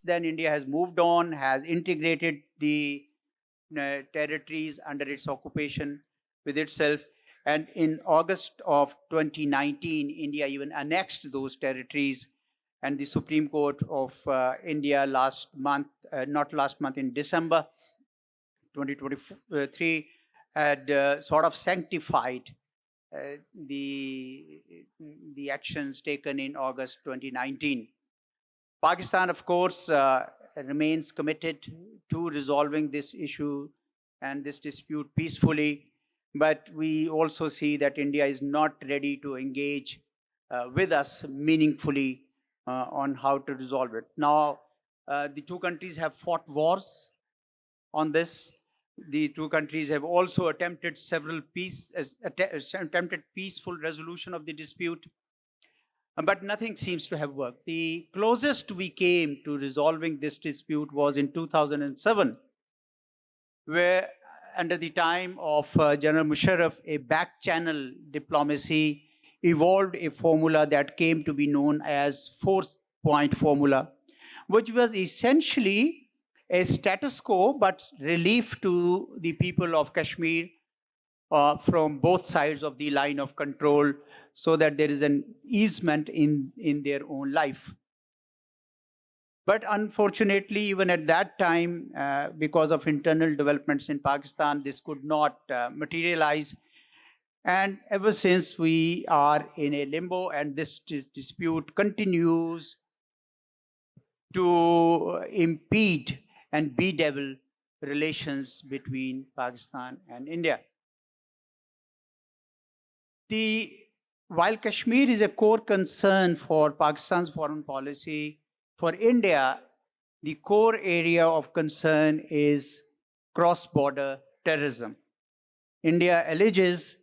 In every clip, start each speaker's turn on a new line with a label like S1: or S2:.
S1: Then India has moved on, has integrated the territories under its occupation with itself. And in August of 2019, India even annexed those territories. And the Supreme Court of India last month, not last month, in December 2023, had sort of sanctified the actions taken in August 2019. Pakistan, of course, remains committed to resolving this issue and this dispute peacefully. But we also see that India is not ready to engage with us meaningfully on how to resolve it. Now, the two countries have fought wars on this. The two countries have also attempted several peaceful resolution of the dispute. But nothing seems to have worked. The closest we came to resolving this dispute was in 2007, where under the time of General Musharraf, a back-channel diplomacy evolved a formula that came to be known as four-point formula, which was essentially a status quo, but relief to the people of Kashmir from both sides of the line of control, so that there is an easement in their own life. But unfortunately, even at that time, because of internal developments in Pakistan, this could not materialize. And ever since, we are in a limbo, and this dispute continues to impede and bedevil relations between Pakistan and India. While Kashmir is a core concern for Pakistan's foreign policy, for India, the core area of concern is cross-border terrorism. India alleges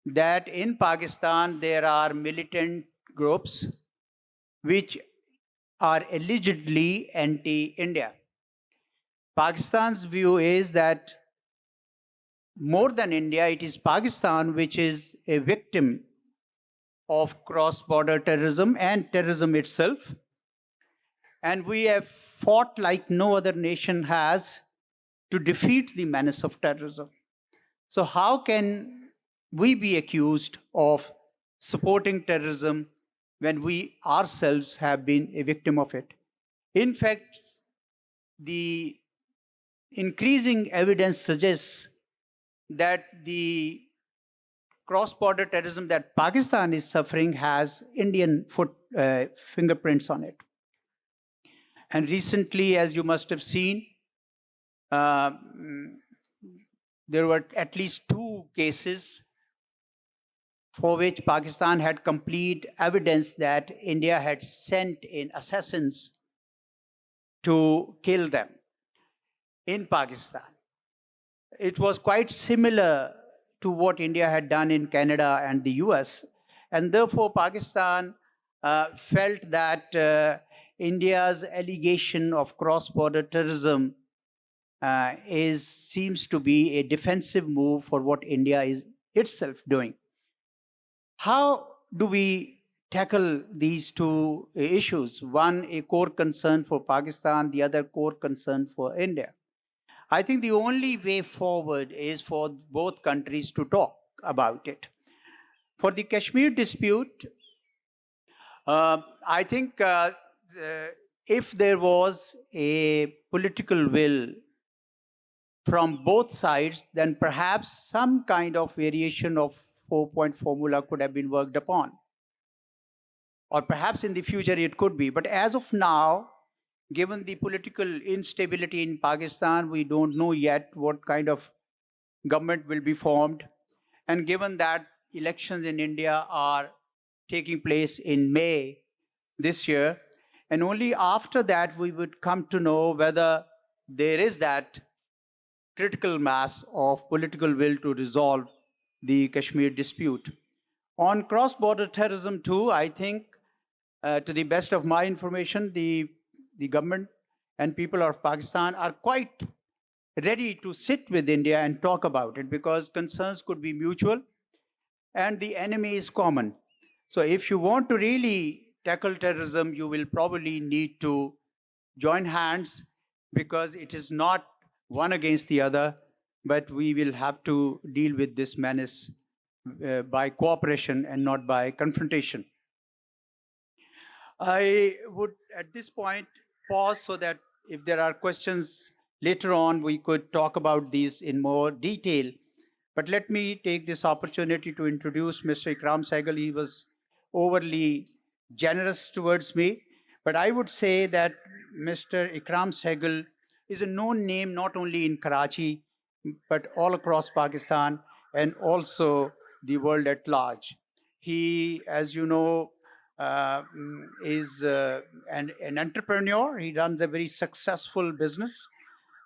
S1: that in Pakistan there are militant groups which are allegedly anti-India. Pakistan's view is that more than India, it is Pakistan which is a victim of cross-border terrorism and terrorism itself. And we have fought like no other nation has to defeat the menace of terrorism. So how can we be accused of supporting terrorism when we ourselves have been a victim of it? In fact, the increasing evidence suggests that the cross-border terrorism that Pakistan is suffering has Indian fingerprints on it. And recently, as you must have seen, there were at least 2 cases for which Pakistan had complete evidence that India had sent in assassins to kill them in Pakistan. It was quite similar to what India had done in Canada and the US. And therefore, Pakistan felt that India's allegation of cross-border terrorism seems to be a defensive move for what India is itself doing. How do we tackle these 2 issues? One, a core concern for Pakistan, the other core concern for India. I think the only way forward is for both countries to talk about it. For the Kashmir dispute, I think if there was a political will from both sides, then perhaps some kind of variation of 4-point formula could have been worked upon. Or perhaps in the future it could be. But as of now, given the political instability in Pakistan, we don't know yet what kind of government will be formed. And given that elections in India are taking place in May this year, and only after that we would come to know whether there is that critical mass of political will to resolve the Kashmir dispute. On cross-border terrorism too, I think, to the best of my information, the government and people of Pakistan are quite ready to sit with India and talk about it, because concerns could be mutual and the enemy is common. So if you want to really tackle terrorism, you will probably need to join hands, because it is not one against the other, but we will have to deal with this menace by cooperation and not by confrontation. I would at this point pause so that if there are questions later on, we could talk about these in more detail. But let me take this opportunity to introduce Mr. Ikram Sehgal. He was overly generous towards me, but I would say that Mr. Ikram Sehgal is a known name not only in Karachi, but all across Pakistan and also the world at large. He, as you know, is an entrepreneur. He runs a very successful business,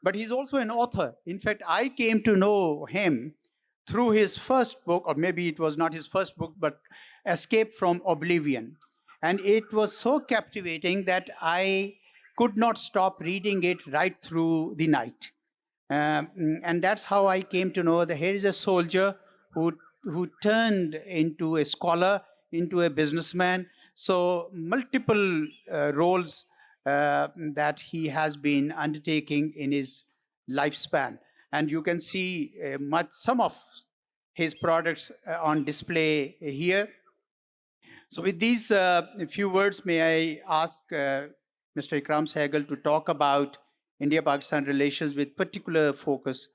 S1: but he's also an author. In fact, I came to know him through his first book, or maybe it was not his first book, but Escape from Oblivion. And it was so captivating that I could not stop reading it right through the night. And that's how I came to know that here is a soldier who turned into a scholar, into a businessman. So multiple roles that he has been undertaking in his lifespan. And you can see some of his products on display here. So with these few words, may I ask Mr. Ikram Sehgal to talk about India-Pakistan relations with particular focus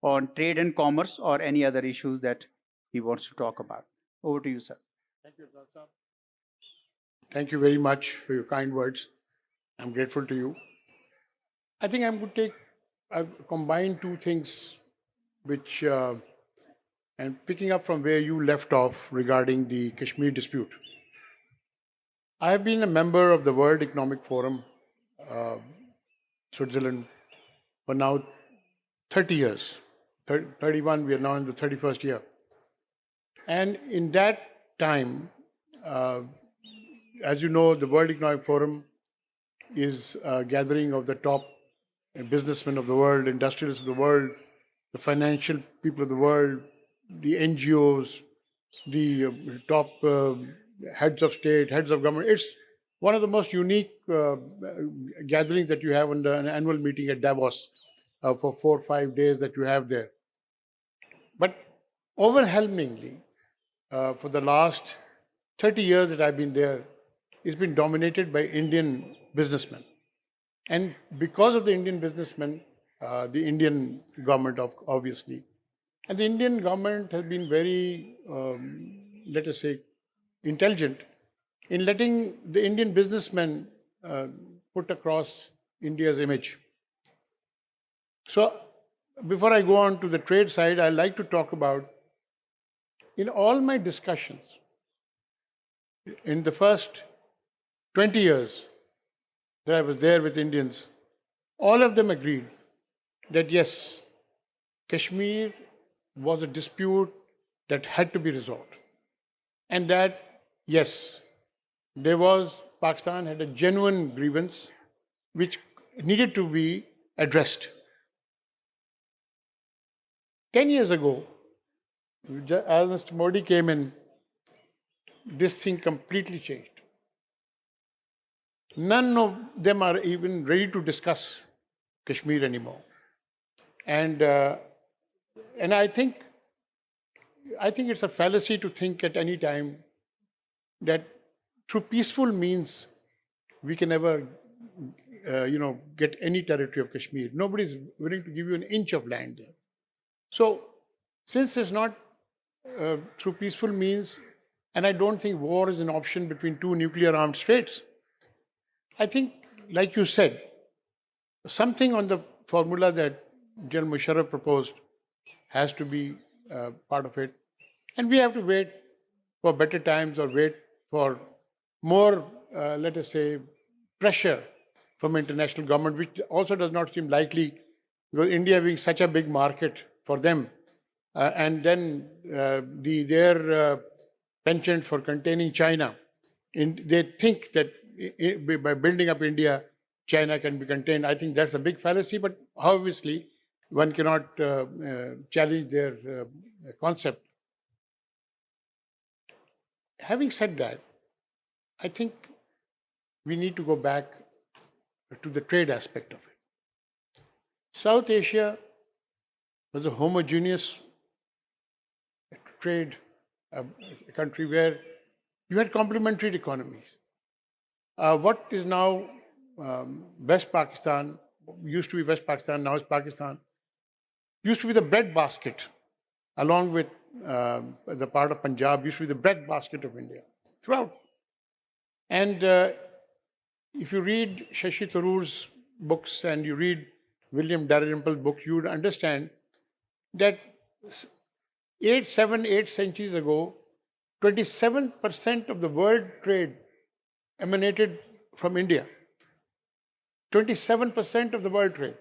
S1: on trade and commerce, or any other issues that he wants to talk about. Over to you, sir.
S2: Thank you, Aizaz. Thank you very much for your kind words. I'm grateful to you. I think I've combined two things which, and picking up from where you left off regarding the Kashmir dispute. I have been a member of the World Economic Forum, Switzerland, for now 30 years. 31, we are now in the 31st year. And in that time, as you know, the World Economic Forum is a gathering of the top businessmen of the world, industrialists of the world, the financial people of the world, the NGOs, the top heads of state, heads of government. It's one of the most unique gatherings that you have under an annual meeting at Davos for 4 or 5 days that you have there. But overwhelmingly, for the last 30 years that I've been there, it's been dominated by Indian businessmen. And because of the Indian businessmen, the Indian government, obviously, and the Indian government has been very, let us say, intelligent in letting the Indian businessmen put across India's image. So before I go on to the trade side, I'd like to talk about, in all my discussions, in the first 20 years that I was there with Indians, all of them agreed that yes, Kashmir was a dispute that had to be resolved. And that, yes, Pakistan had a genuine grievance which needed to be addressed. 10 years ago, as Mr. Modi came in, this thing completely changed. None of them are even ready to discuss Kashmir anymore. And I think it's a fallacy to think at any time that through peaceful means we can ever, get any territory of Kashmir. Nobody's willing to give you an inch of land there. So, since it's not through peaceful means, and I don't think war is an option between two nuclear-armed states, I think, like you said, something on the formula that General Musharraf proposed has to be part of it. And we have to wait for better times, or wait for more, let us say, pressure from international government, which also does not seem likely, because India being such a big market for them, and then their penchant for containing China. They think that by building up India, China can be contained. I think that's a big fallacy, but obviously one cannot challenge their concept. Having said that, I think we need to go back to the trade aspect of it. South Asia was a homogeneous trade country where you had complementary economies. What is now West Pakistan, used to be West Pakistan, now is Pakistan, used to be the bread basket, along with the part of Punjab, used to be the bread basket of India throughout. And if you read Shashi Tharoor's books and you read William Dalrymple's book, you would understand that 8 centuries ago, 27% of the world trade emanated from India. 27% of the world trade.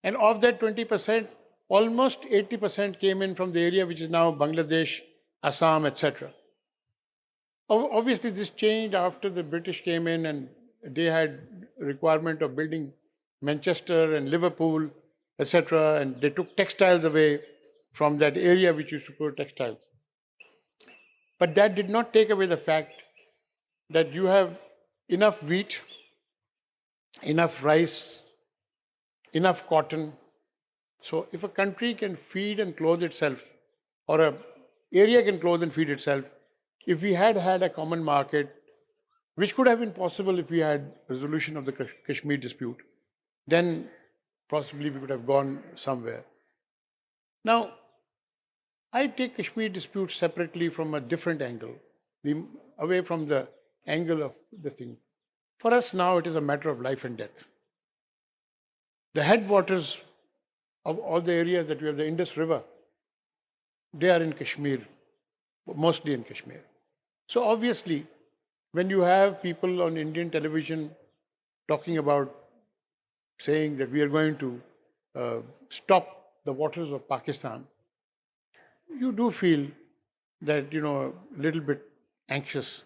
S2: And of that 20%, almost 80% came in from the area which is now Bangladesh, Assam, etc. Obviously, this changed after the British came in and they had requirement of building Manchester and Liverpool, etc. And they took textiles away from that area which used to produce textiles. But that did not take away the fact that you have enough wheat, enough rice, enough cotton. So if a country can feed and clothe itself, or an area can clothe and feed itself, if we had had a common market, which could have been possible if we had resolution of the Kashmir dispute, then possibly we could have gone somewhere. Now, I take Kashmir dispute separately from a different angle, away from the angle of the thing. For us now, it is a matter of life and death. The headwaters of all the areas that we have, the Indus River, they are in Kashmir, mostly in Kashmir. So obviously, when you have people on Indian television talking about saying that we are going to stop the waters of Pakistan, you do feel that, a little bit anxious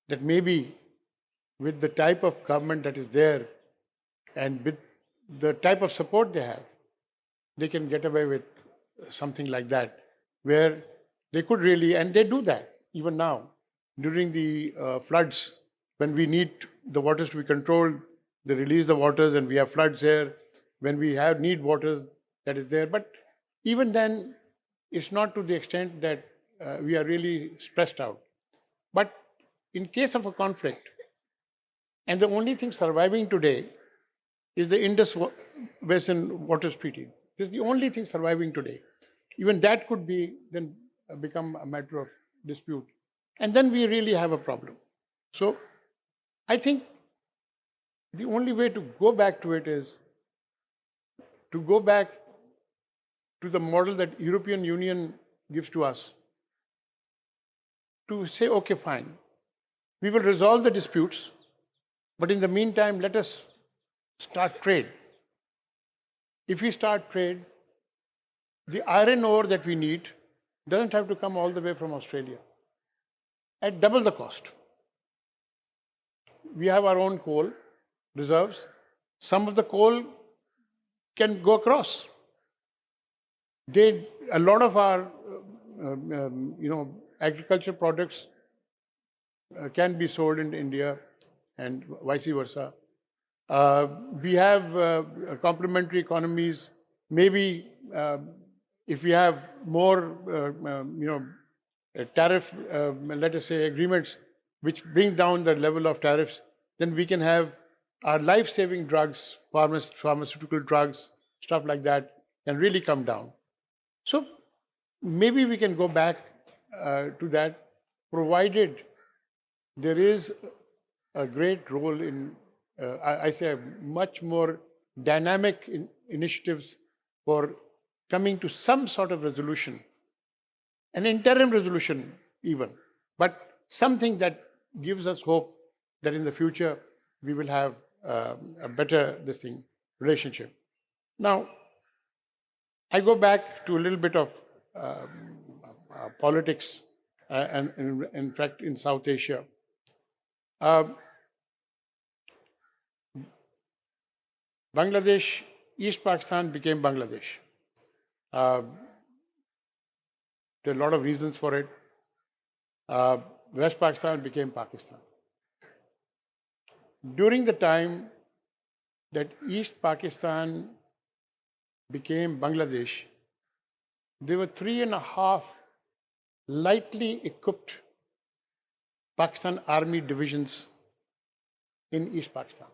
S2: that maybe with the type of government that is there and with the type of support they have, they can get away with something like that, where they could really, and they do that even now. During the floods, when we need the waters to be controlled, they release the waters and we have floods here. When we need waters, that is there. But even then, it's not to the extent that we are really stressed out. But in case of a conflict, and the only thing surviving today is the Indus Basin Waters Treaty. This is the only thing surviving today. Even that could be then become a matter of dispute. And then we really have a problem. So I think the only way to go back to it is to go back to the model that European Union gives to us, to say, okay, fine, we will resolve the disputes, but in the meantime, let us start trade. If we start trade, the iron ore that we need doesn't have to come all the way from Australia at double the cost. We have our own coal reserves. Some of the coal can go across. A lot of our, agriculture products can be sold in India and vice versa. We have complementary economies. Maybe if we have more, tariff, let us say, agreements which bring down the level of tariffs, then we can have our life-saving drugs, pharmaceutical drugs, stuff like that, can really come down. So maybe we can go back to that, provided there is a great role in, I say, much more dynamic initiatives for coming to some sort of resolution, an interim resolution even, but something that gives us hope that in the future we will have a better relationship. Now, I go back to a little bit of politics and in fact in South Asia. Uh, Bangladesh, East Pakistan became Bangladesh. Uh, there are a lot of reasons for it. West Pakistan became Pakistan. During the time that East Pakistan became Bangladesh, there were 3.5 lightly equipped Pakistan Army divisions in East Pakistan.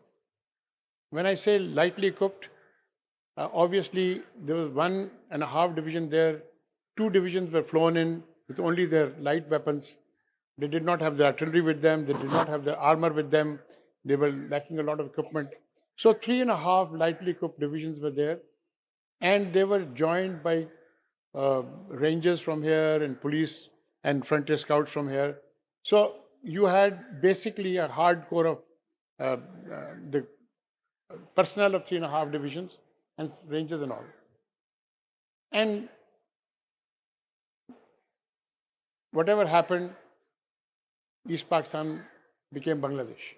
S2: When I say lightly equipped, obviously there was 1.5 division there. 2 divisions were flown in with only their light weapons. They did not have the artillery with them. They did not have the armor with them. They were lacking a lot of equipment. So 3.5 lightly equipped divisions were there. And they were joined by rangers from here and police and frontier scouts from here. So you had basically a hardcore of the personnel of 3.5 divisions and rangers and all. And whatever happened, East Pakistan became Bangladesh.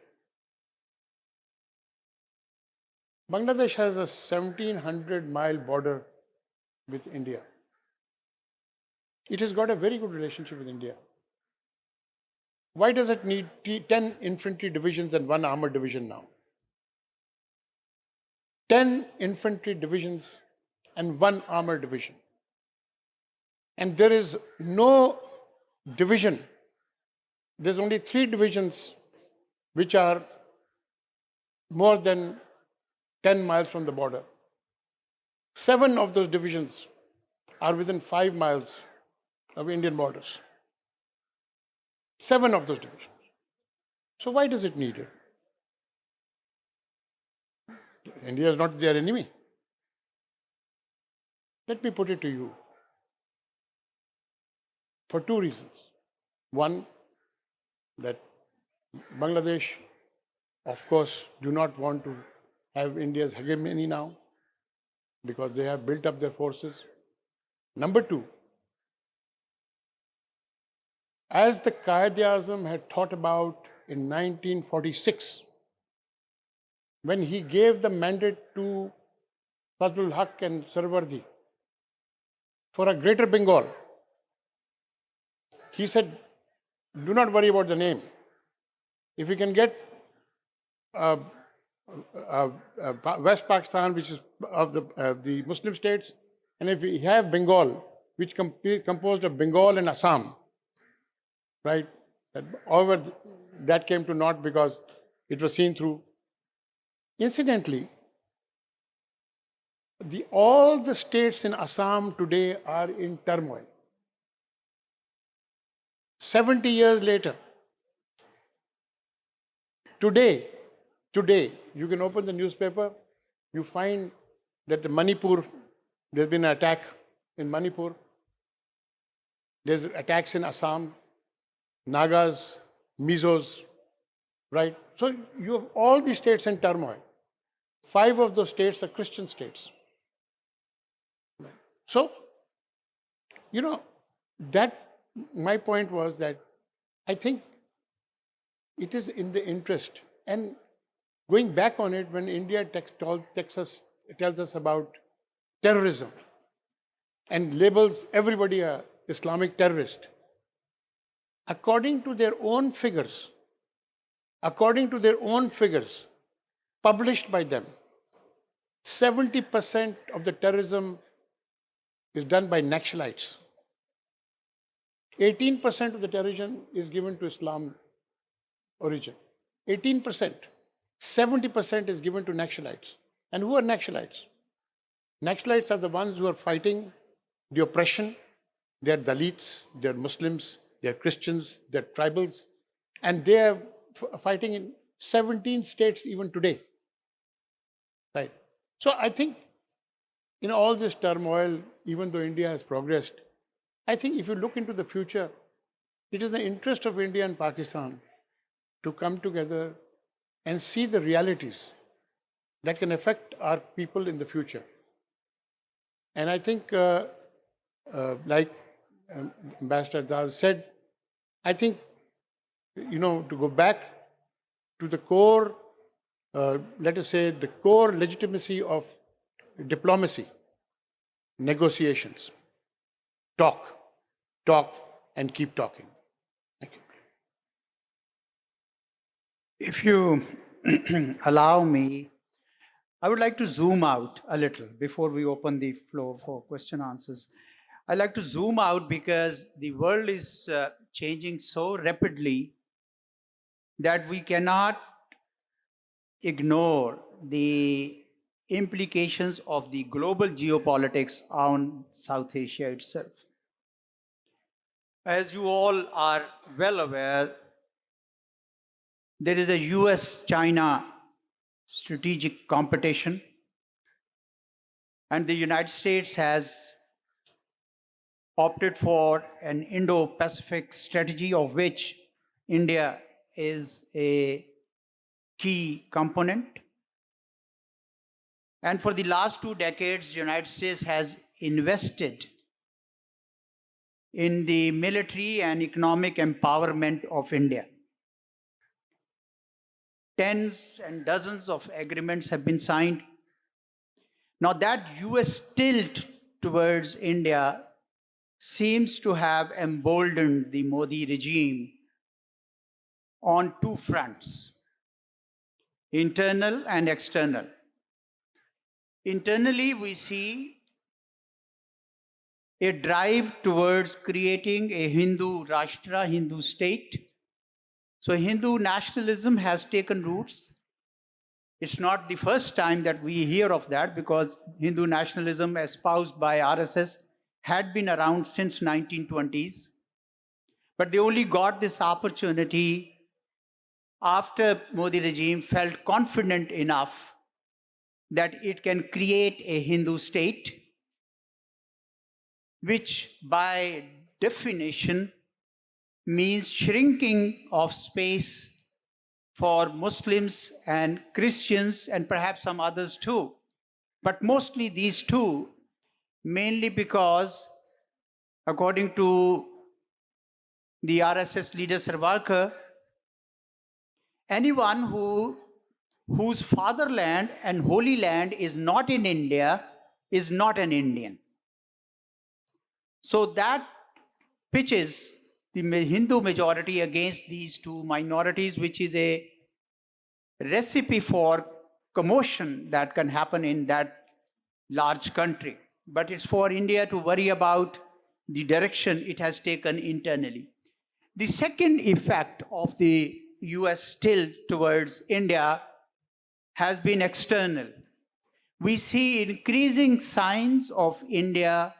S2: Bangladesh has a 1,700-mile border with India. It has got a very good relationship with India. Why does it need 10 infantry divisions and 1 armored division now? 10 infantry divisions and 1 armored division. And there is no division. There's only 3 divisions which are more than 10 miles from the border. 7 of those divisions are within 5 miles of Indian borders. 7 of those divisions. So why does it need it? India is not their enemy. Let me put it to you. For 2 reasons. One, that Bangladesh, of course, do not want to have India's hegemony now because they have built up their forces. Number 2, as the Quaid-e-Azam had thought about in 1946, when he gave the mandate to Fazlul Haq and Sarwardi for a greater Bengal, he said, do not worry about the name. If we can get West Pakistan, which is of the Muslim states, and if we have Bengal, which composed of Bengal and Assam, right? However, that came to naught because it was seen through. Incidentally, all the states in Assam today are in turmoil. 70 years later, today, you can open the newspaper, you find that there's been an attack in Manipur, there's attacks in Assam, Nagas, Mizos, right? So you have all these states in turmoil. 5 of those states are Christian states. So, that my point was that I think it is in the interest, and going back on it, when India tells us about terrorism and labels everybody a Islamic terrorist, according to their own figures, published by them, 70% of the terrorism is done by Naxalites. 18% of the terrorism is given to Islam origin. 18%. 70% is given to Naxalites. And who are Naxalites? Naxalites are the ones who are fighting the oppression. They are Dalits, they are Muslims, they are Christians, they are tribals. And they are fighting in 17 states even today. Right? So I think in all this turmoil, even though India has progressed, I think if you look into the future, it is the interest of India and Pakistan to come together and see the realities that can affect our people in the future. And I think, like Ambassador Aizaz said, I think, to go back to the core, let us say, the core legitimacy of diplomacy, negotiations. Talk, talk, and keep talking. Thank you.
S1: If you allow me, I would like to zoom out a little before we open the floor for question answers. I'd like to zoom out because the world is changing so rapidly that we cannot ignore the implications of the global geopolitics on South Asia itself. As you all are well aware, there is a US-China strategic competition, and the United States has opted for an Indo-Pacific strategy, of which India is a key component. And for the last 2 decades, the United States has invested in the military and economic empowerment of India. Tens and dozens of agreements have been signed. Now that US tilt towards India seems to have emboldened the Modi regime on 2 fronts, internal and external. Internally, we see a drive towards creating a Hindu Rashtra, Hindu state. So Hindu nationalism has taken roots. It's not the first time that we hear of that, because Hindu nationalism espoused by RSS had been around since 1920s. But they only got this opportunity after Modi regime felt confident enough that it can create a Hindu state, which by definition means shrinking of space for Muslims and Christians and perhaps some others too. But mostly these two, mainly because, according to the RSS leader Sarwarkar, anyone whose fatherland and holy land is not in India is not an Indian. So that pitches the Hindu majority against these two minorities, which is a recipe for commotion that can happen in that large country. But it's for India to worry about the direction it has taken internally. The second effect of the US tilt towards India has been external. We see increasing signs of India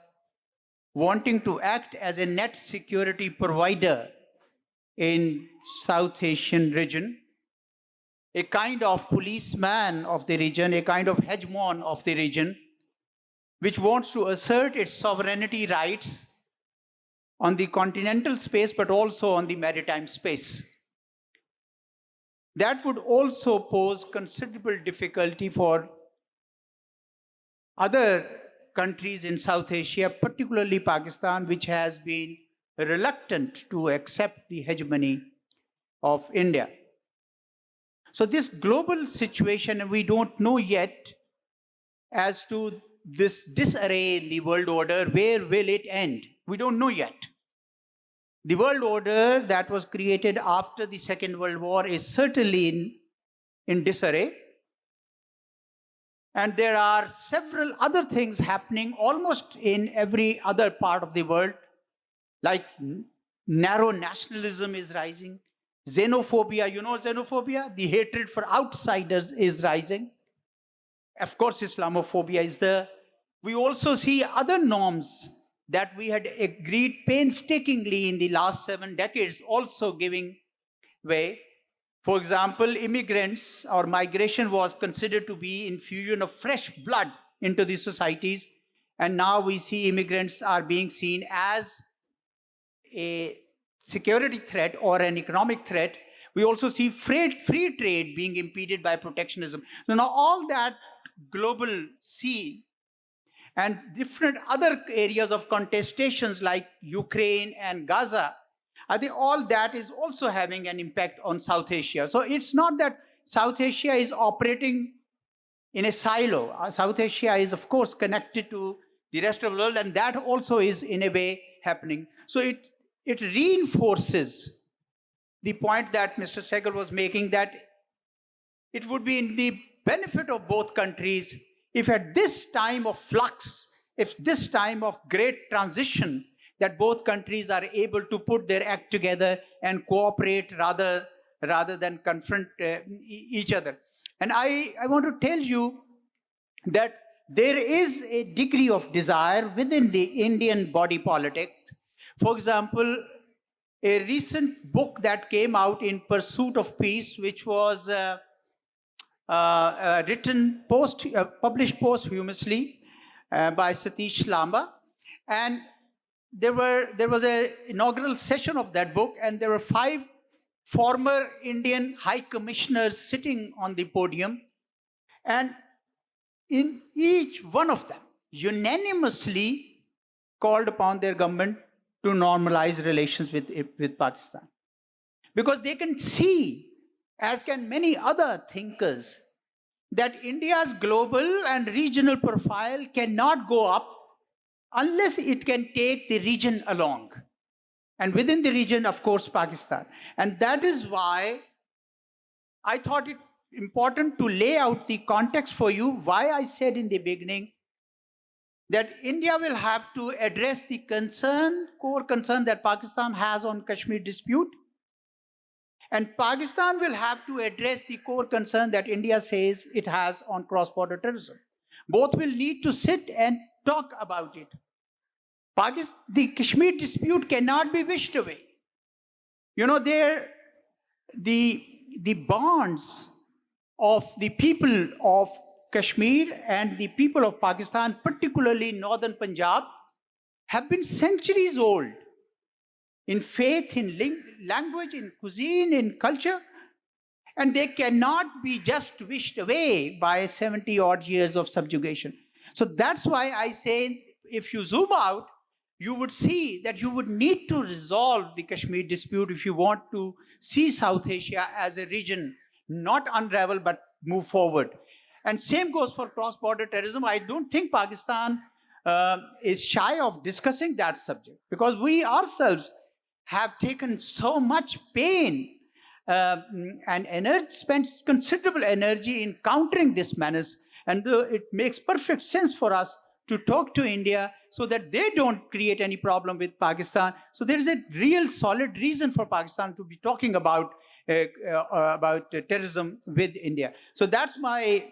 S1: wanting to act as a net security provider in South Asian region, a kind of policeman of the region, a kind of hegemon of the region, which wants to assert its sovereignty rights on the continental space, but also on the maritime space. That would also pose considerable difficulty for other countries in South Asia, particularly Pakistan, which has been reluctant to accept the hegemony of India. So this global situation, and we don't know yet as to this disarray in the world order, where will it end? We don't know yet. The world order that was created after the Second World War is certainly in disarray. And there are several other things happening almost in every other part of the world, like narrow nationalism is rising, xenophobia, you know xenophobia? The hatred for outsiders is rising. Of course, Islamophobia is there. We also see other norms that we had agreed painstakingly in the last 7 decades also giving way. For example, immigrants or migration was considered to be infusion of fresh blood into the societies. And now we see immigrants are being seen as a security threat or an economic threat. We also see free trade being impeded by protectionism. So now all that global scene and different other areas of contestations like Ukraine and Gaza I think all that is also having an impact on South Asia. So it's not that South Asia is operating in a silo. South Asia is, of course, connected to the rest of the world, and that also is, in a way, happening. So it reinforces the point that Mr. Sehgal was making, that it would be in the benefit of both countries if at this time of flux, if this time of great transition, that both countries are able to put their act together and cooperate rather than confront each other. And I want to tell you that there is a degree of desire within the Indian body politic. For example, a recent book that came out, In Pursuit of Peace, which was published posthumously by Satish Lamba, and there was an inaugural session of that book, and there were 5 former Indian high commissioners sitting on the podium, and in each one of them unanimously called upon their government to normalize relations with Pakistan. Because they can see, as can many other thinkers, that India's global and regional profile cannot go up unless it can take the region along. And within the region, of course, Pakistan. And that is why I thought it important to lay out the context for you, why I said in the beginning that India will have to address the core concern that Pakistan has on Kashmir dispute. And Pakistan will have to address the core concern that India says it has on cross-border terrorism. Both will need to sit and talk about it. The Kashmir dispute cannot be wished away. You know, the bonds of the people of Kashmir and the people of Pakistan, particularly northern Punjab, have been centuries old in faith, in language, in cuisine, in culture, and they cannot be just wished away by 70 odd years of subjugation. So that's why I say, if you zoom out, you would see that you would need to resolve the Kashmir dispute if you want to see South Asia as a region not unravel but move forward. And same goes for cross-border terrorism. I don't think Pakistan is shy of discussing that subject, because we ourselves have taken so much pain and spent considerable energy in countering this menace. And it makes perfect sense for us to talk to India so that they don't create any problem with Pakistan. So there is a real solid reason for Pakistan to be talking about terrorism with India. So that's my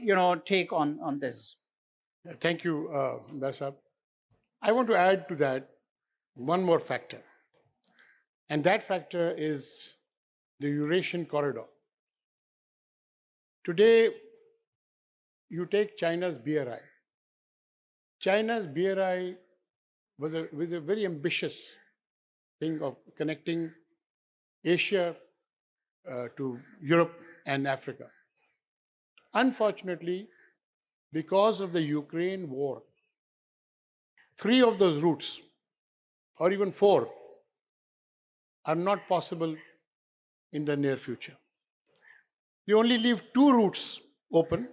S1: take on this.
S2: Thank you, Ambassador. I want to add to that one more factor. And that factor is the Eurasian corridor. Today, you take China's BRI. China's BRI was a very ambitious thing of connecting Asia to Europe and Africa. Unfortunately, because of the Ukraine war, 3 of those routes, or even 4, are not possible in the near future. We only leave 2 routes open.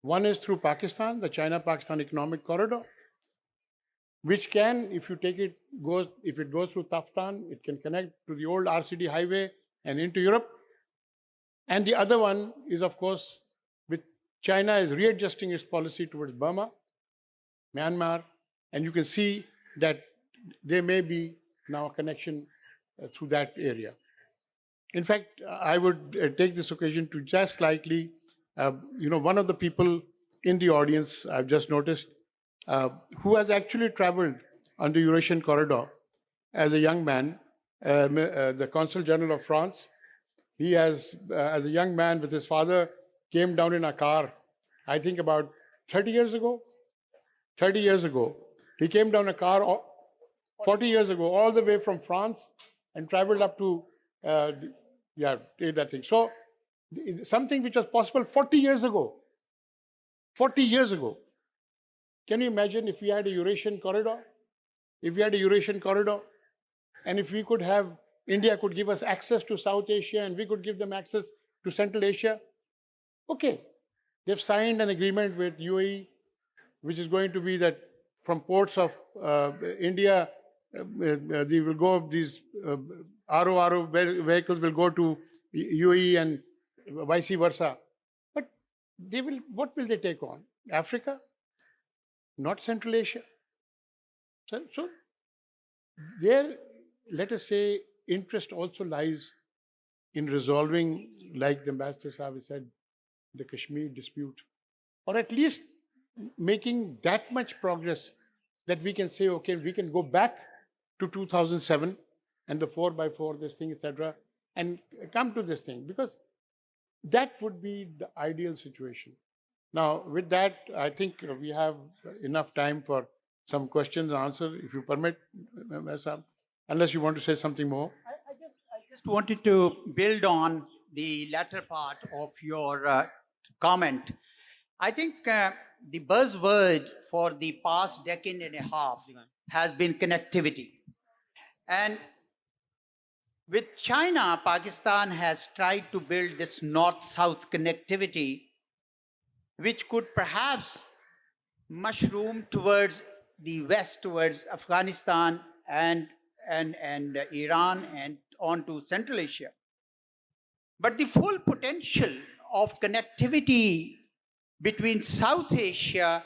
S2: One is through Pakistan, the China-Pakistan Economic Corridor, which can, if it goes through Taftan, it can connect to the old RCD highway and into Europe. And the other one is, of course, with China is readjusting its policy towards Burma, Myanmar, and you can see that there may be now a connection through that area. In fact, I would take this occasion to just slightly, one of the people in the audience, I've just noticed, who has actually traveled on the Eurasian corridor as a young man, the Consul General of France. He has, as a young man with his father, came down in a car, I think about 30 years ago. 30 years ago. He came down a car 40 years ago, all the way from France, and traveled up to, that thing. So, something which was possible 40 years ago. 40 years ago. Can you imagine if we had a Eurasian corridor? If we had a Eurasian corridor, and if we could have India could give us access to South Asia and we could give them access to Central Asia. Okay, they've signed an agreement with UAE, which is going to be that from ports of India, they will go, these RO vehicles will go to UAE and vice versa. But they will, what will they take on? Africa? Not Central Asia. So their, let us say, interest also lies in resolving, like the Ambassador Saab said, the Kashmir dispute, or at least making that much progress that we can say, okay, we can go back to 2007 and the 4x4, this thing, etc., and come to this thing, because that would be the ideal situation. Now, with that, I think we have enough time for some questions and answers, if you permit, unless you want to say something more.
S1: I just wanted to build on the latter part of your comment. I think the buzzword for the past decade and a half has been connectivity. And with China, Pakistan has tried to build this north-south connectivity, which could perhaps mushroom towards the west, towards Afghanistan and Iran and on to Central Asia. But the full potential of connectivity between South Asia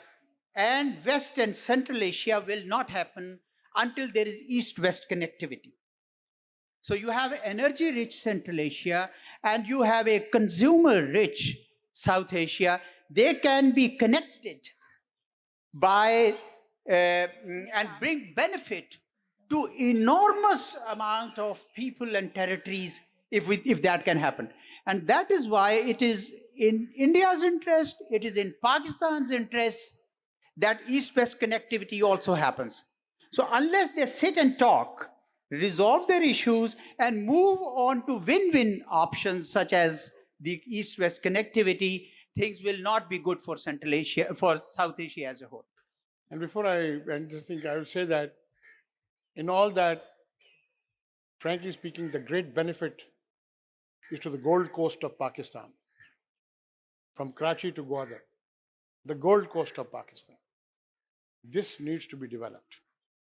S1: and West and Central Asia will not happen until there is East-West connectivity. So you have energy-rich Central Asia and you have a consumer-rich South Asia. They can be connected by and bring benefit to enormous amount of people and territories if that can happen. And that is why it is in India's interest, it is in Pakistan's interest that East-West connectivity also happens. So unless they sit and talk, resolve their issues and move on to win-win options such as the East-West connectivity, things will not be good for Central Asia, for South Asia as a whole.
S2: And before I end this thing, I will say that in all that, frankly speaking, the great benefit is to the Gold Coast of Pakistan, from Karachi to Gwadar, the Gold Coast of Pakistan. This needs to be developed,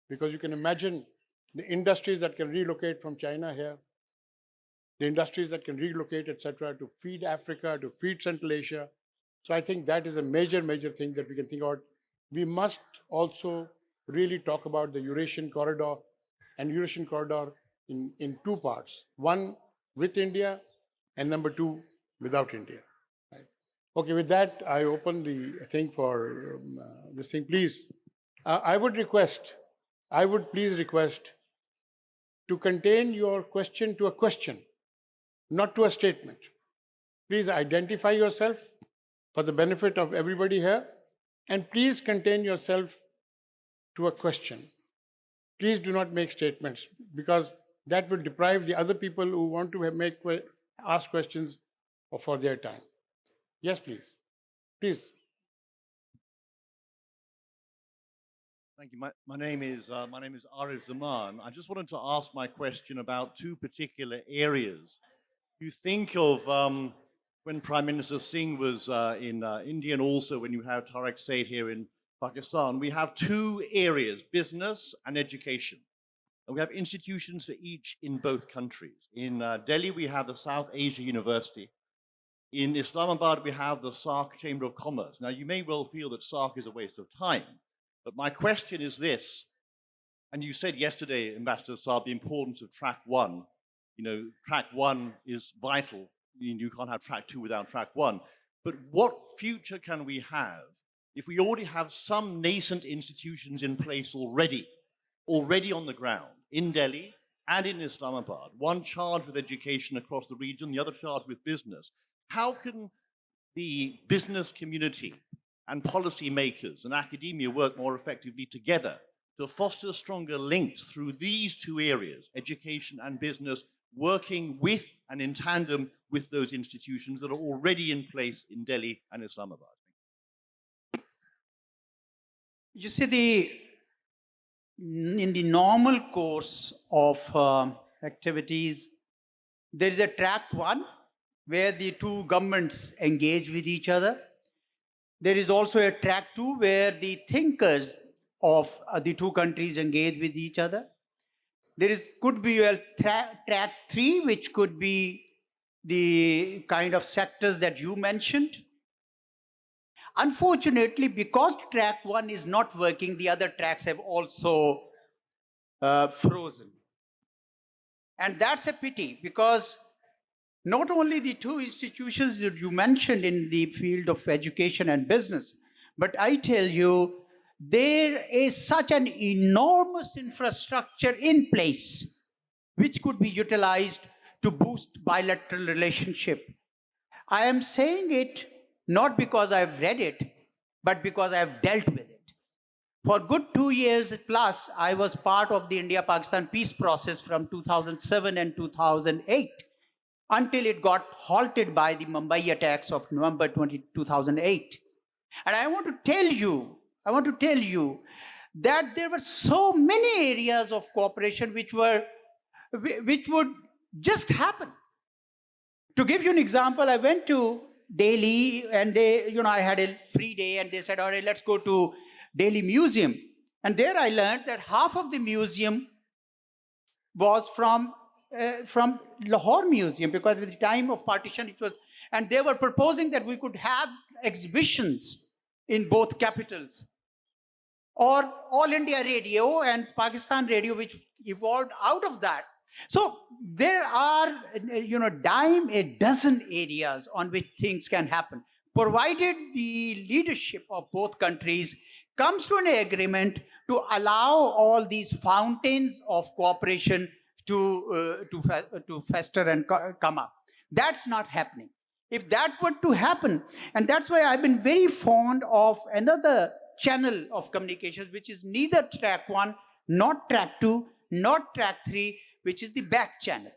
S2: because you can imagine the industries that can relocate from China here, the industries that can relocate, etc., to feed Africa, to feed Central Asia. So I think that is a major, major thing that we can think about. We must also really talk about the Eurasian corridor, and Eurasian corridor in two parts. One, with India, and number two, without India. Right? Okay, with that, I open the thing for this thing. Please, I would please request to contain your question to a question, not to a statement. Please identify yourself for the benefit of everybody here, and please contain yourself to a question. Please do not make statements, because that will deprive the other people who want to ask questions for their time. Yes, please. Please.
S3: Thank you. My name is Arif Zaman. I just wanted to ask my question about two particular areas. You think of when Prime Minister Singh was in India, and also when you have Tariq Said here in Pakistan, we have two areas, business and education. And we have institutions for each in both countries. In Delhi, we have the South Asia University. In Islamabad, we have the SARC Chamber of Commerce. Now, you may well feel that SARC is a waste of time, but my question is this, and you said yesterday, Ambassador Saab, the importance of track one. You know, track one is vital. You can't have track two without track one. But what future can we have if we already have some nascent institutions in place already on the ground, in Delhi and in Islamabad, one charged with education across the region, the other charged with business? How can the business community and policymakers and academia work more effectively together to foster stronger links through these two areas, education and business, working with and in tandem with those institutions that are already in place in Delhi and Islamabad?
S1: You see, in the normal course of activities. There is a track 1 where the two governments engage with each other. There is also a track 2 where the thinkers of the two countries engage with each other. Could be a track 3, which could be the kind of sectors that you mentioned. Unfortunately, because track 1 is not working, the other tracks have also frozen. And that's a pity, because not only the two institutions that you mentioned in the field of education and business, but I tell you, there is such an enormous infrastructure in place which could be utilized to boost bilateral relationship. I am saying it not because I've read it, but because I've dealt with it. For good 2 years plus, I was part of the India-Pakistan peace process from 2007 and 2008 until it got halted by the Mumbai attacks of November 2008. And I want to tell you that there were so many areas of cooperation which would just happen. To give you an example, I went to Delhi and I had a free day and they said, all right, let's go to Delhi Museum. And there I learned that half of the museum was from Lahore Museum, because at the time of partition it was, and they were proposing that we could have exhibitions in both capitals, or All India Radio and Pakistan Radio, which evolved out of that. So there are, dime a dozen areas on which things can happen, provided the leadership of both countries comes to an agreement to allow all these fountains of cooperation to fester and come up. That's not happening. If that were to happen, and that's why I've been very fond of another channel of communications, which is neither track 1, not track 2, not track 3, which is the back channel.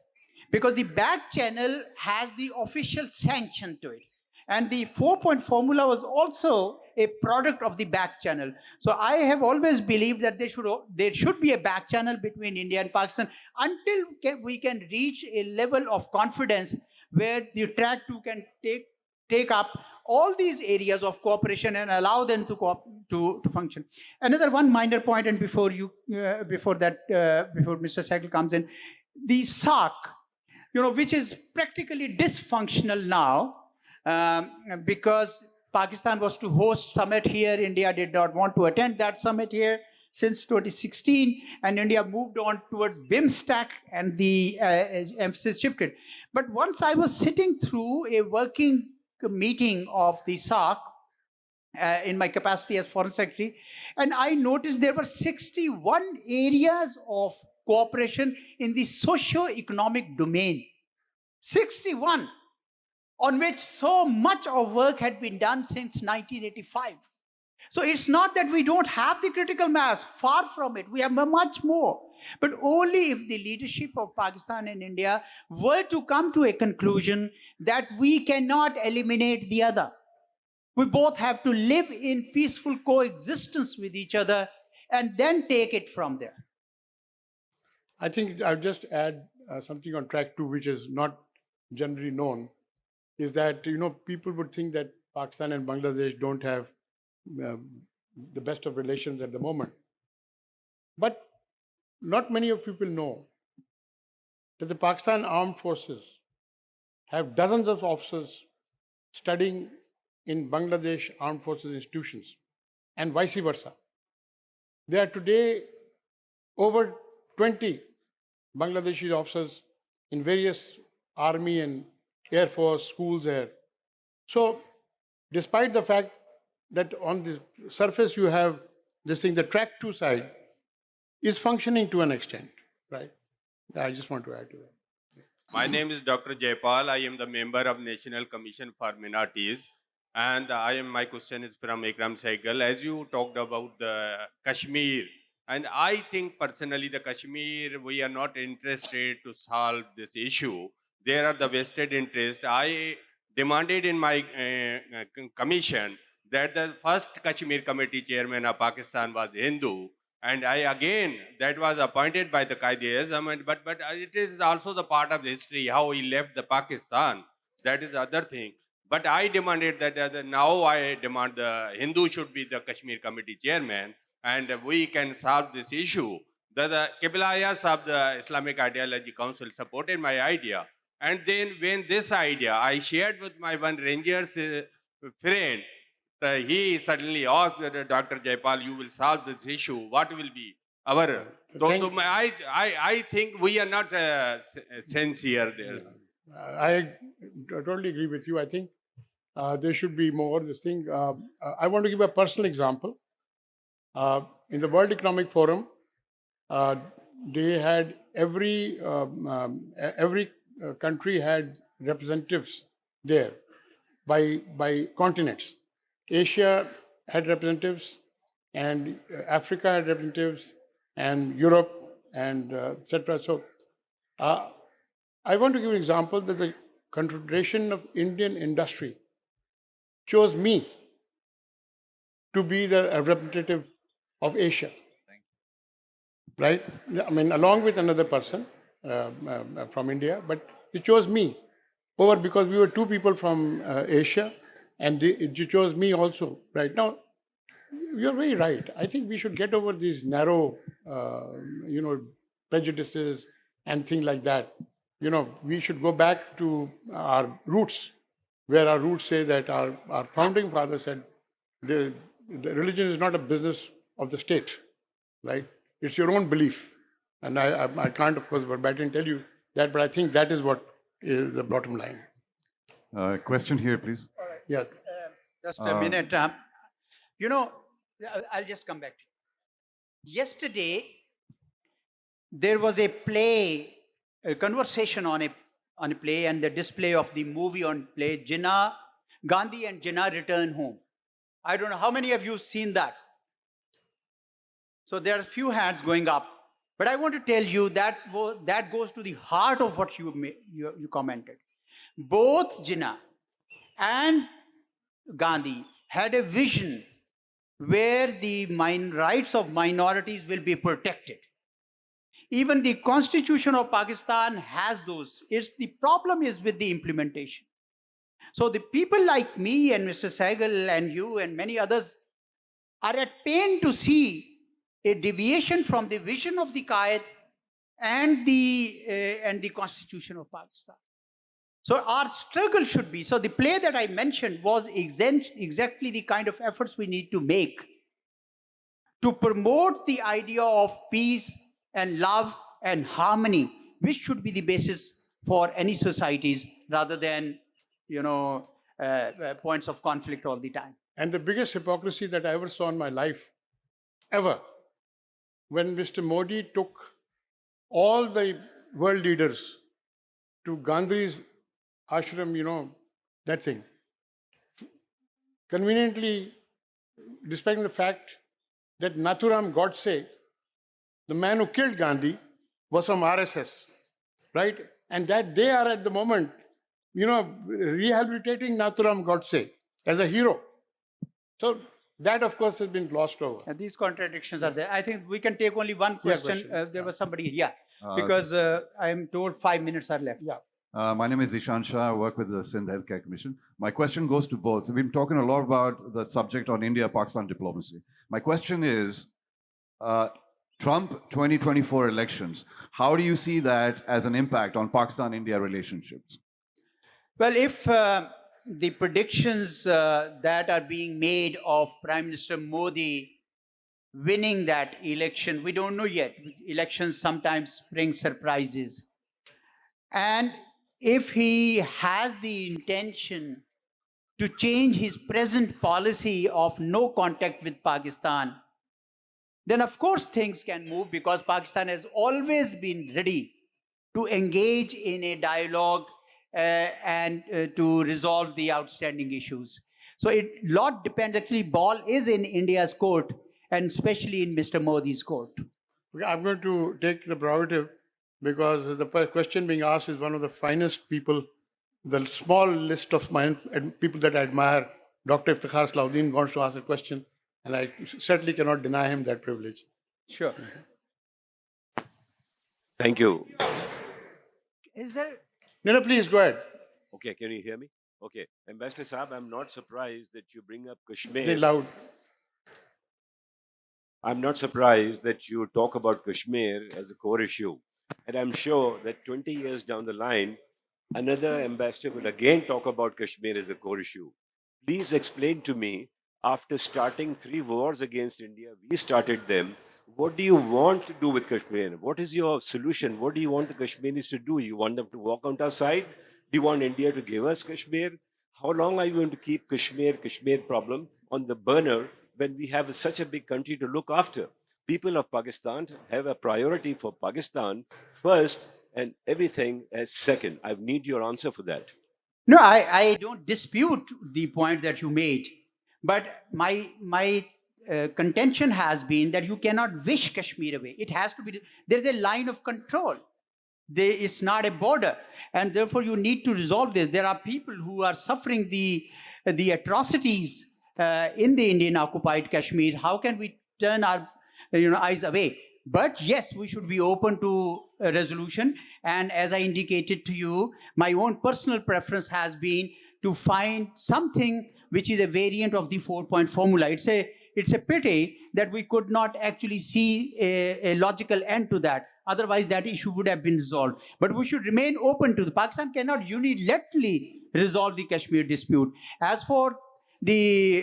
S1: Because the back channel has the official sanction to it. And the 4-point formula was also a product of the back channel. So I have always believed that there should be a back channel between India and Pakistan until we can reach a level of confidence where the track 2 can take up all these areas of cooperation and allow them to function. Another one minor point, and before Mr. Sehgal comes in, the SAARC, which is practically dysfunctional now, because Pakistan was to host summit here. India did not want to attend that summit here since 2016, and India moved on towards BIMSTEC, and the emphasis shifted. But once I was sitting through a working meeting of the SAARC in my capacity as Foreign Secretary, and I noticed there were 61 areas of cooperation in the socio-economic domain. 61, on which so much of work had been done since 1985. So it's not that we don't have the critical mass, far from it, we have much more. But only if the leadership of Pakistan and India were to come to a conclusion that we cannot eliminate the other. We both have to live in peaceful coexistence with each other and then take it from there.
S2: I think I'll just add something on track 2, which is not generally known, is that, people would think that Pakistan and Bangladesh don't have the best of relations at the moment. But not many of people know that the Pakistan Armed Forces have dozens of officers studying in Bangladesh Armed Forces institutions, and vice versa. There are today over 20 Bangladeshi officers in various army and Air Force schools there. So despite the fact that on the surface you have this thing, the track 2 side is functioning to an extent, right? I just want to add to that.
S4: My name is Dr. Jaypal. I am the member of National Commission for Minorities. And my question is from Ikram Sehgal. As you talked about the Kashmir, and I think personally the Kashmir, we are not interested to solve this issue. There are the vested interest. I demanded in my commission that the first Kashmir committee chairman of Pakistan was Hindu, And I again, that was appointed by the Qaid-e-Azam, but it is also the part of the history, how he left the Pakistan. That is the other thing. But I demanded that now I demand the Hindu should be the Kashmir Committee chairman, and we can solve this issue. The Qiblayas of the Islamic Ideology Council supported my idea. And then when this idea I shared with my one Rangers friend, he suddenly asked that, Dr. Jaipal, you will solve this issue. What will be our... I think we are not sincere there.
S2: I totally agree with you. I think there should be more this thing. I want to give a personal example. In the World Economic Forum, they had every country had representatives there by continents. Asia had representatives, and Africa had representatives, and Europe, and etc. So, I want to give an example that the Confederation of Indian Industry chose me to be the representative of Asia. Right? I mean, along with another person from India, but they chose me over because we were two people from Asia, and they chose me also. Right now, you're very right. I think we should get over these narrow, prejudices and things like that. We should go back to our roots, where our roots say that our founding father said the religion is not a business of the state, right? It's your own belief. And I can't, of course, verbatim tell you that, but I think that is what is the bottom line.
S5: Question here, please.
S1: All right.
S2: Yes.
S1: Just a minute. I'll just come back to you. Yesterday, there was a play, a conversation on a play, and the display of the movie on play, Gandhi and Jinnah Return Home. I don't know how many of you have seen that. So there are a few hands going up. But I want to tell you that goes to the heart of what you commented. Both Jinnah and Gandhi had a vision where the rights of minorities will be protected. Even the Constitution of Pakistan has those. The problem is with the implementation. So the people like me and Mr. Sehgal and you and many others are at pain to see a deviation from the vision of the Qaid and the Constitution of Pakistan. So our struggle should be, so the play that I mentioned was exactly the kind of efforts we need to make to promote the idea of peace and love and harmony, which should be the basis for any societies rather than, points of conflict all the time.
S2: And the biggest hypocrisy that I ever saw in my life, ever, when Mr. Modi took all the world leaders to Gandhi's ashram, that thing. Conveniently, despite the fact that Nathuram Godse, the man who killed Gandhi, was from RSS, right? And that they are at the moment, rehabilitating Nathuram Godse as a hero. So that, of course, has been glossed over.
S1: And these contradictions are there. I think we can take only one question. There was somebody here. Because I am told 5 minutes are left.
S2: Yeah.
S5: My name is Ishan Shah. I work with the Sindh Healthcare Commission. My question goes to both. We've been talking a lot about the subject on India-Pakistan diplomacy. My question is, Trump 2024 elections, how do you see that as an impact on Pakistan-India relationships?
S1: Well, if the predictions that are being made of Prime Minister Modi winning that election, we don't know yet. Elections sometimes bring surprises. And if he has the intention to change his present policy of no contact with Pakistan, then of course things can move, because Pakistan has always been ready to engage in a dialogue and to resolve the outstanding issues. So a lot depends. Actually, ball is in India's court, and especially in Mr. Modi's court.
S2: Okay, I'm going to take the prerogative, because the question being asked is one of the finest people, the small list of people that I admire. Dr. Iftikhar Salahuddin wants to ask a question, and I certainly cannot deny him that privilege.
S1: Sure.
S6: Thank you.
S1: Is there?
S2: No, please go ahead.
S6: Okay, can you hear me? Okay. Ambassador Saab, I'm not surprised that you bring up
S2: Say
S6: Kashmir.
S2: loud.
S6: I'm not surprised that you talk about Kashmir as a core issue. And I'm sure that 20 years down the line, another ambassador will again talk about Kashmir as a core issue. Please explain to me, after starting 3 wars against India, we started them. What do you want to do with Kashmir? What is your solution? What do you want the Kashmiris to do? You want them to walk on our side? Do you want India to give us Kashmir? How long are you going to keep Kashmir problem on the burner when we have such a big country to look after? People of Pakistan have a priority for Pakistan first and everything as second. I need your answer for that.
S1: No, I don't dispute the point that you made, but my contention has been that you cannot wish Kashmir away. It has to be. There's a line of control. It's not a border, and therefore you need to resolve this. There are people who are suffering the atrocities in the Indian occupied Kashmir. How can we turn our eyes away? But yes, we should be open to a resolution. And as I indicated to you, my own personal preference has been to find something which is a variant of the 4-point formula. It's a pity that we could not actually see a logical end to that. Otherwise, that issue would have been resolved. But we should remain open to the Pakistan cannot unilaterally resolve the Kashmir dispute. As for the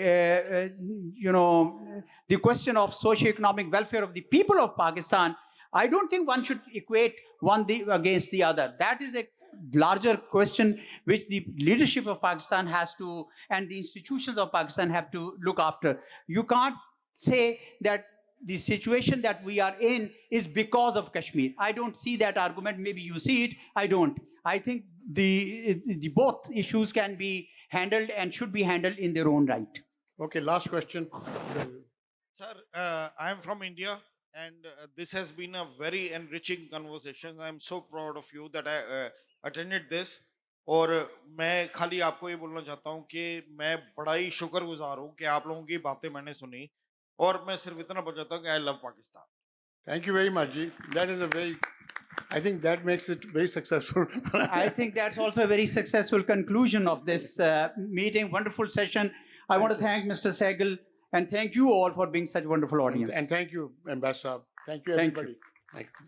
S1: the question of socio-economic welfare of the people of Pakistan, I don't think one should equate one against the other. That is a larger question which the leadership of Pakistan has to, and the institutions of Pakistan have to look after. You can't say that the situation that we are in is because of Kashmir. I don't see that argument. Maybe you see it. I don't. I think the both issues can be handled and should be handled in their own right.
S2: Okay, last question.
S7: Sir, I am from India, and this has been a very enriching conversation. I am so proud of you that I attended this. और मैं खाली आपको ये बोलना चाहता हूँ कि मैं बड़ा ही शुक्रगुजार हूँ कि आप लोगों की बातें मैंने सुनी, और मैं सिर्फ इतना बोल जाता हूँ कि I love Pakistan.
S2: Thank you very much, Ji. That is a very, I think that makes it very successful.
S1: I think that's also a very successful conclusion of this meeting. Wonderful session. I want to thank Mr. Sehgal and thank you all for being such a wonderful audience.
S2: And thank you, Ambassador. Thank you,
S1: Thank
S2: everybody. Thank you.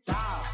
S8: Tá.